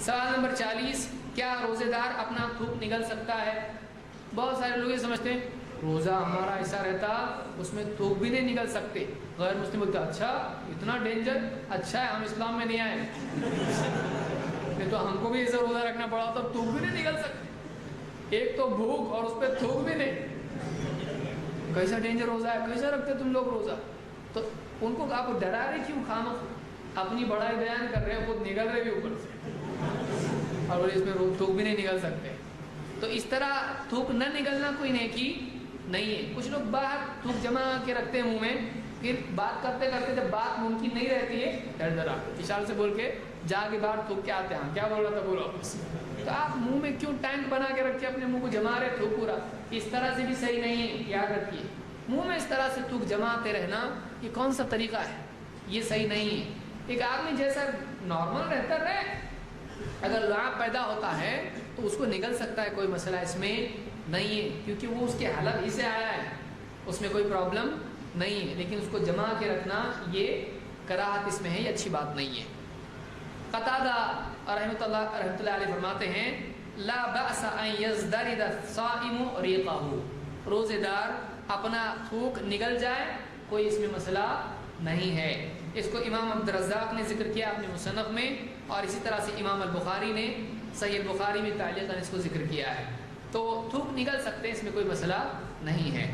سوال نمبر 40، کیا روزے دار اپنا تھوک نگل سکتا ہے؟ بہت سارے لوگ یہ سمجھتے ہیں روزہ ہمارا ایسا رہتا اس میں تھوک بھی نہیں نگل سکتے. غیر مسلم بولتے اچھا اتنا ڈینجر، اچھا ہے ہم اسلام میں نہیں آئے، نہیں تو ہم کو بھی ایسا روزہ رکھنا پڑا تو تھوک بھی نہیں نگل سکتے. ایک تو بھوک اور اس پہ تھوک بھی نہیں، کیسا ڈینجر روزہ ہے، کیسا رکھتے تم لوگ روزہ؟ تو ان کو آپ ڈرا رہے کیوں؟ خامخواہ اپنی بڑائی بیان کر رہے ہو، خود نگل رہے بھی اوپر سے، اور اس میں تھوک بھی نہیں نگل سکتے. تو اس طرح تھوک نہ نگلنا کوئی نیکی نہیں ہے. کچھ لوگ باہر تھوک جمع کے رکھتے ہیں منہ میں، پھر بات کرتے کرتے جب بات ممکن نہیں رہتی ہے ڈر ڈرا اشارے سے بول کے جا کے باہر تھوک کے آتے ہیں، کیا بول رہا تھا بولو. تو آپ منہ میں کیوں ٹینک بنا کے رکھے اپنے منہ کو جما رہے تھوک پورا؟ اس طرح سے بھی صحیح نہیں ہے. یاد رکھیے منہ میں اس طرح سے تھوک جماتے رہنا یہ کون سا طریقہ ہے؟ یہ صحیح نہیں ہے. ایک آدمی جیسا نارمل رہتا رہے، اگر لعاب پیدا ہوتا ہے تو اس کو نگل سکتا ہے، کوئی مسئلہ اس میں نہیں ہے، کیونکہ وہ اس کے حالت ہی سے آیا ہے، اس میں کوئی پرابلم نہیں ہے. لیکن اس کو جما کے رکھنا یہ کراہت اس میں ہے، یہ اچھی بات نہیں ہے. قتادہ رحمۃ اللہ علیہ فرماتے ہیں لا بأس ان يزدرد الصائم ريقه، روزے دار اپنا تھوک نگل جائے، کوئی اس میں مسئلہ نہیں ہے. اس کو امام عبدالرزاق نے ذکر کیا اپنے مصنف میں، اور اسی طرح سے امام البخاری نے صحیح البخاری میں تعلیقاً اس کو ذکر کیا ہے. تو تھوک نگل سکتے ہیں، اس میں کوئی مسئلہ نہیں ہے.